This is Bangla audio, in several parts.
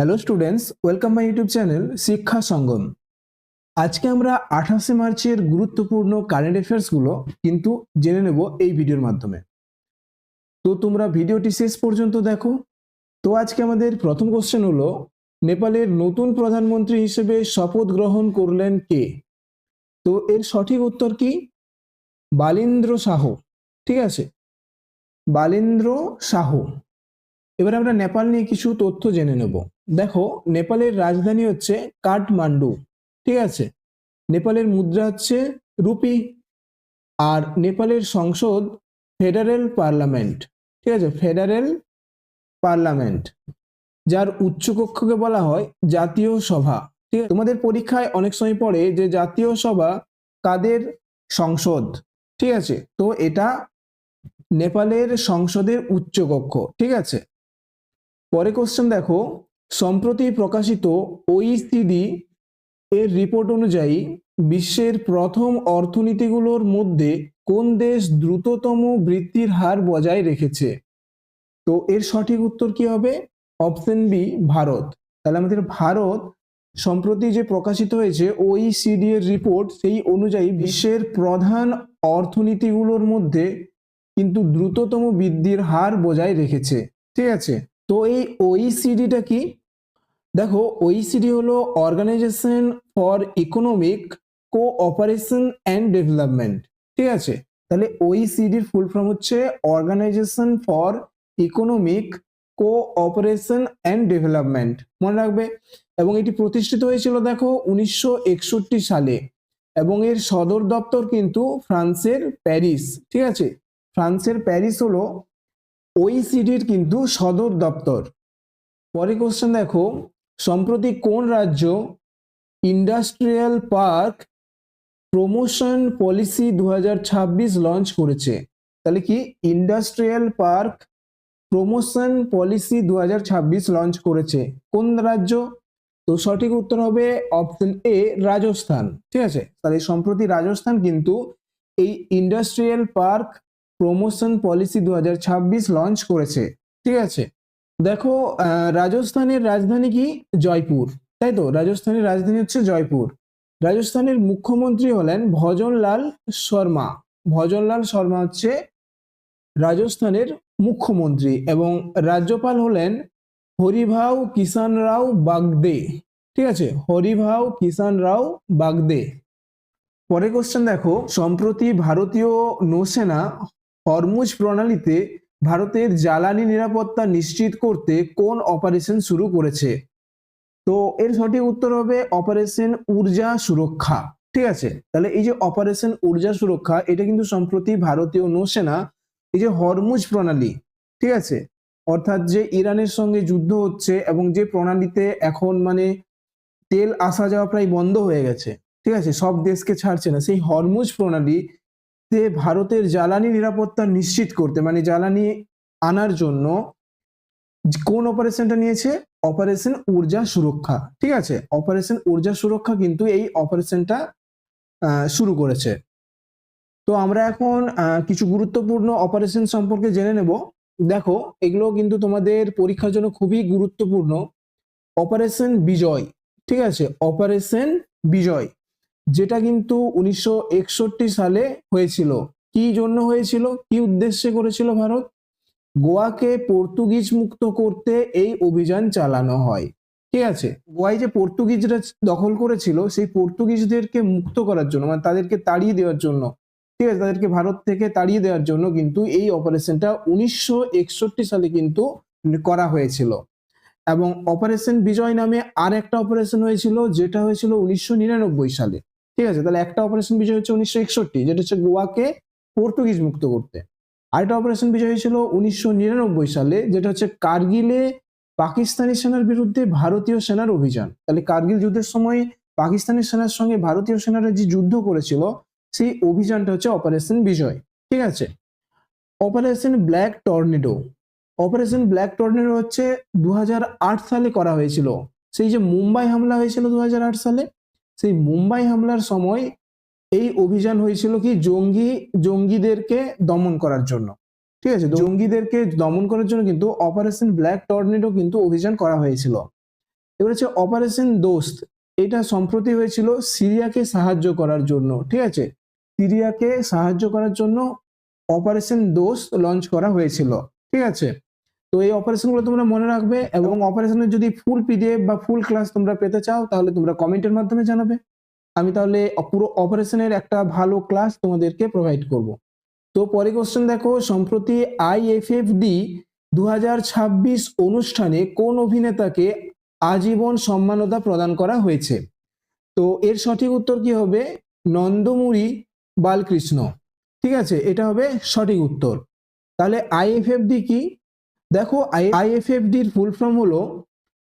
Hello students, welcome my YouTube channel শিক্ষা সঙ্গম। আজকে আমরা 28শে মার্চের গুরুত্বপূর্ণ কারেন্ট অ্যাফেয়ার্সগুলো কিন্তু জেনে নেব এই ভিডিওর মাধ্যমে। তো তোমরা ভিডিওটি শেষ পর্যন্ত দেখো। তো আজকে আমাদের প্রথম কোশ্চেন হলো, নেপালের নতুন প্রধানমন্ত্রী হিসেবে শপথ গ্রহণ করলেন কে? তো এর সঠিক উত্তর কি? বালিন্দ্র শাহ। ঠিক আছে, বালিন্দ্র শাহ। এবার আমরা নেপাল নিয়ে কিছু তথ্য জেনে নেব। দেখো, নেপালের রাজধানী হচ্ছে কাঠমান্ডু। ঠিক আছে, নেপালের মুদ্রা হচ্ছে রুপি, আর নেপালের সংসদ ফেডারেল পার্লামেন্ট। ঠিক আছে, ফেডারেল পার্লামেন্ট, যার উচ্চকক্ষকে বলা হয় জাতীয় সভা। ঠিক আছে, তোমাদের পরীক্ষায় অনেক সময় পড়ে যে জাতীয় সভা কাদের সংসদ। ঠিক আছে, তো এটা নেপালের সংসদের উচ্চকক্ষ। ঠিক আছে, পরে কোশ্চেন দেখো, সম্প্রতি প্রকাশিত OECD এর রিপোর্ট অনুযায়ী বিশ্বের প্রথম অর্থনীতিগুলোর মধ্যে কোন দেশ দ্রুততম বৃদ্ধির হার বজায় রেখেছে? তো এর সঠিক উত্তর কি হবে? Option B, Bharat. তাহলে আমাদের ভারত সম্প্রতি যে প্রকাশিত হয়েছে OECD এর রিপোর্ট, সেই অনুযায়ী বিশ্বের প্রধান অর্থনীতিগুলোর মধ্যে কিন্তু দ্রুততম বৃদ্ধির হার বজায় রেখেছে। ঠিক আছে, তো এই OECD-টা কি? দেখো, OECD হলো organisation for economic cooperation and development. ঠিক আছে, তাহলে OECD-র ফুল ফর্ম হচ্ছে organisation for economic cooperation and development, মনে রাখবে। এবং এটি প্রতিষ্ঠিত হয়েছিল দেখো 1961 সালে, এবং এর সদর দপ্তর কিন্তু ফ্রান্সের প্যারিস। ঠিক আছে, ফ্রান্সের প্যারিস হলো OECD-র কিন্তু সদর দপ্তর। পরে কোশ্চেন দেখো, সম্প্রতি কোন রাজ্য industrial park promotion policy 2026 launch করেছে? তাহলে কি industrial park promotion policy 2026 launch করেছে কোন রাজ্য? তো সঠিক উত্তর হবে অপশন এ, রাজস্থান। ঠিক আছে, তাহলে সম্প্রতি রাজস্থান কিন্তু এই industrial park promotion policy 2026 launch করেছে। ঠিক আছে, দেখো, রাজস্থানের রাজধানী কি? জয়পুর। তাই তো, রাজস্থানের রাজধানী হচ্ছে জয়পুর। রাজস্থানের মুখ্যমন্ত্রী হলেন ভজনলাল শর্মা। ভজনলাল শর্মা হচ্ছে রাজস্থানের মুখ্যমন্ত্রী, এবং রাজ্যপাল হলেন হরিভাউ কিষান রাও বাগদে। ঠিক আছে, হরিভাউ কিষান রাও বাগদে। পরে কোশ্চেন দেখো, সম্প্রতি ভারতীয় নৌসেনা হরমুজ প্রণালীতে ভারতের জ্বালানি নিরাপত্তা নিশ্চিত করতে কোন অপারেশন শুরু করেছে? তো এর সঠিক উত্তর হবে অপারেশন ঊর্জা সুরক্ষা। ঠিক আছে, তাহলে এই যে অপারেশন ঊর্জা সুরক্ষা, এটা কিন্তু সম্প্রতি ভারতীয় নৌসেনা এই যে হরমুজ প্রণালী, ঠিক আছে, অর্থাৎ যে ইরানের সঙ্গে যুদ্ধ হচ্ছে এবং যে প্রণালীতে এখন মানে তেল আসা যাওয়া প্রায় বন্ধ হয়ে গেছে, ঠিক আছে, সব দেশকে ছাড়ছে না, সেই হরমুজ প্রণালীতে ভারতের জ্বালানি নিরাপত্তা নিশ্চিত করতে, মানে জ্বালানি আনার জন্য কোন অপারেশনটা নিয়েছে? অপারেশন ঊর্জা সুরক্ষা। ঠিক আছে, অপারেশন ঊর্জা সুরক্ষা কিন্তু এই অপারেশনটা শুরু করেছে। তো আমরা এখন কিছু গুরুত্বপূর্ণ অপারেশন সম্পর্কে জেনে নেব। দেখো, এগুলো কিন্তু তোমাদের পরীক্ষার জন্য খুবই গুরুত্বপূর্ণ। অপারেশন বিজয়, ঠিক আছে, অপারেশন বিজয়, যেটা কিন্তু 1961 সালে হয়েছিল। কি জন্য হয়েছিল, কি উদ্দেশ্যে করেছিল ভারত? গোয়াকে পর্তুগিজ মুক্ত করতে এই অভিযান চালানো হয়। ঠিক আছে, গোয়ায় যে পর্তুগিজরা দখল করেছিল, সেই পর্তুগিজদেরকে মুক্ত করার জন্য, মানে তাদেরকে তাড়িয়ে দেওয়ার জন্য, ঠিক আছে, তাদেরকে ভারত থেকে তাড়িয়ে দেওয়ার জন্য কিন্তু এই অপারেশনটা 1961 সালে কিন্তু করা হয়েছিল। এবং অপারেশন বিজয় নামে আর একটা অপারেশন হয়েছিল, যেটা হয়েছিল 1999 সালে। ঠিক আছে, তাহলে একটা অপারেশন বিজয় হচ্ছে 1961, যেটা হচ্ছে গোয়াকে পর্তুগিজ মুক্ত করতে। আরেকটা অপারেশন বিজয় হয়েছিল 1999 সালে, যেটা হচ্ছে কার্গিলে পাকিস্তানি সেনার বিরুদ্ধে ভারতীয় সেনার অভিযান। তাহলে কার্গিল যুদ্ধের সময় পাকিস্তানি সেনার সঙ্গে ভারতীয় সেনারা যে যুদ্ধ করেছিল, সেই অভিযানটা হচ্ছে অপারেশন বিজয়। ঠিক আছে, operation black tornado. Operation black tornado হচ্ছে 2008 সালে করা হয়েছিল। সেই যে মুম্বাই হামলা হয়েছিল 2008 সালে, সেই মুম্বাই হামলার সময় এই অভিযান হয়েছিল কি জঙ্গিদেরকে দমন করার জন্য। ঠিক আছে, জঙ্গিদেরকে দমন করার জন্য কিন্তু অপারেশন ব্ল্যাক টর্নেডো কিন্তু অভিযান করা হয়েছিল। এবার হচ্ছে অপারেশন দোস্ত, এটা সম্প্রতি হয়েছিল সিরিয়াকে সাহায্য করার জন্য, ঠিক আছে, সিরিয়াকে সাহায্য করার জন্য অপারেশন দোস্ত লঞ্চ করা হয়েছিল, ঠিক আছে। তো এই অপারেশনগুলো তোমরা মনে রাখবে, এবং অপারেশনের যদি ফুল পিডিএফ বা ফুল ক্লাস তোমরা পেতে চাও তাহলে তোমরা কমেন্টের মাধ্যমে জানাবে, আমি তাহলে পুরো অপারেশনের একটা ভালো ক্লাস তোমাদেরকে প্রোভাইড করব। তো পরে কোশ্চেন দেখো, সম্প্রতি IFFD 2026 অনুষ্ঠানে কোন অভিনেতাকে আজীবন সম্মাননা প্রদান করা হয়েছে? তো এর সঠিক উত্তর কি হবে? নন্দমুরি বালকৃষ্ণ, ঠিক আছে, এটা হবে সঠিক উত্তর। তাহলে IFFD কি? দেখো, IFFD এর ফুল ফর্ম হলো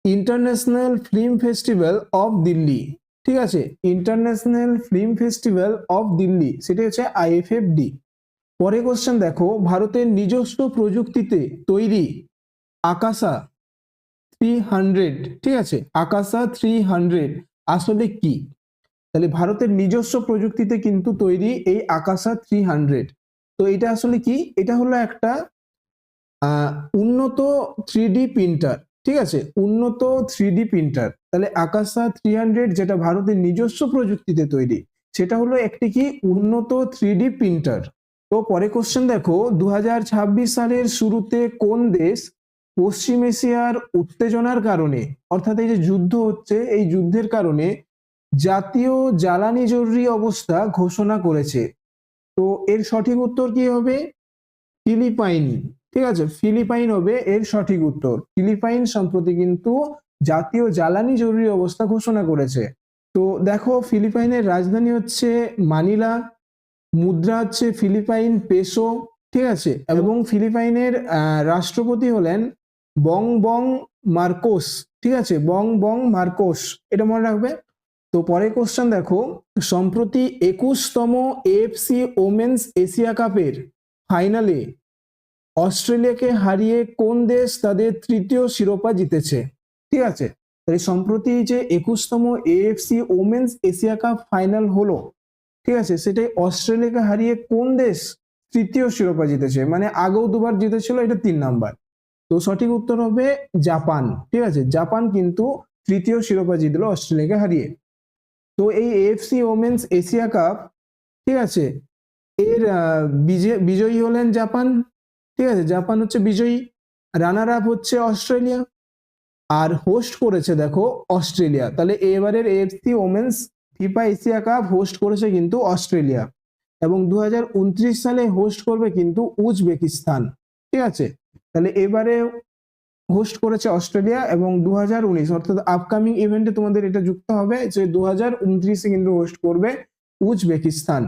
international film festival of Delhi, ঠিক আছে, international film festival of Delhi, সেটা হচ্ছে IFFD। পরে কোশ্চেন দেখো, ভারতের নিজস্ব প্রযুক্তিতে তৈরি আকাশা 300, ঠিক আছে, আকাশা 300 আসলে কি? তাহলে ভারতের নিজস্ব প্রযুক্তিতে কিন্তু তৈরি এই আকাশা 300, তো এটা আসলে কি? এটা হলো একটা উন্নত 3D প্রিন্টার, ঠিক আছে, উন্নত 3D প্রিন্টার। তাহলে আকাশা 300 যেটা ভারতের নিজস্ব প্রযুক্তিতে তৈরি, সেটা হলো একটি কি উন্নত 3D প্রিন্টার। তো পরে কোশ্চেন দেখো, 2026 সালের শুরুতে কোন দেশ পশ্চিম এশিয়ার উত্তেজনার কারণে, অর্থাৎ এই যে যুদ্ধ হচ্ছে, এই যুদ্ধের কারণে জাতীয় জ্বালানি জরুরি অবস্থা ঘোষণা করেছে? তো এর সঠিক উত্তর কি হবে? ফিলিপাইন, ঠিক আছে, ফিলিপাইন হবে এর সঠিক উত্তর। ফিলিপাইন সম্প্রতি কিন্তু জাতীয় জ্বালানি জরুরি অবস্থা ঘোষণা করেছে। তো দেখো, ফিলিপাইনের রাজধানী হচ্ছে মানিলা, মুদ্রা হচ্ছে ফিলিপাইন পেসো, ঠিক আছে, এবং ফিলিপাইনের রাষ্ট্রপতি হলেন বং বং মার্কোস, ঠিক আছে, বং বং মার্কোস, এটা মনে রাখবে। তো পরের কোশ্চেন দেখো, সম্প্রতি 21তম AFC ওমেন্স এশিয়া কাপের ফাইনালে অস্ট্রেলিয়াকে হারিয়ে কোন দেশ তাদের তৃতীয় শিরোপা জিতেছে? ঠিক আছে, তাই সম্প্রতি যে 21তম AFC women's Asia cup final হলো, ঠিক আছে, সেটাই অস্ট্রেলিয়াকে হারিয়ে কোন দেশ তৃতীয় শিরোপা জিতেছে? মানে আগেও দুবার জিতেছিল, এটা 3 নাম্বার। তো সঠিক উত্তর হবে জাপান, ঠিক আছে, জাপান কিন্তু তৃতীয় শিরোপা জিতলো অস্ট্রেলিয়াকে হারিয়ে। তো এই AFC ওমেন্স এশিয়া কাপ, ঠিক আছে, এর বিজয়ী হলেন জাপান, ঠিক আছে, জাপান হচ্ছে বিজয়ী, রানার আপ হচ্ছে অস্ট্রেলিয়া, আর হোস্ট করেছে দেখো অস্ট্রেলিয়া। তাহলে এবারের AFC women's FIFA Asia cup host করেছে কিন্তু অস্ট্রেলিয়া, এবং 2029 সালে হোস্ট করবে কিন্তু উজবেকিস্তান, ঠিক আছে। তাহলে এবারে হোস্ট করেছে অস্ট্রেলিয়া, এবং 2019 অর্থাৎ আপকামিং ইভেন্টে তোমাদের এটা যুক্ত হবে যে 2029 কিন্তু হোস্ট করবে উজবেকিস্তান।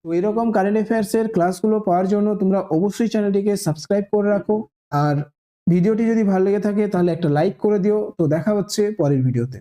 তো এরকম কারেন্ট অ্যাফেয়ার্স এর ক্লাসগুলো পাওয়ার জন্য তোমরা অবশ্যই চ্যানেলটিকে সাবস্ক্রাইব করে রাখো, আর ভিডিওটি যদি ভালো লেগে থাকে তাহলে একটা লাইক করে দিও। তো দেখা হচ্ছে পরের ভিডিওতে।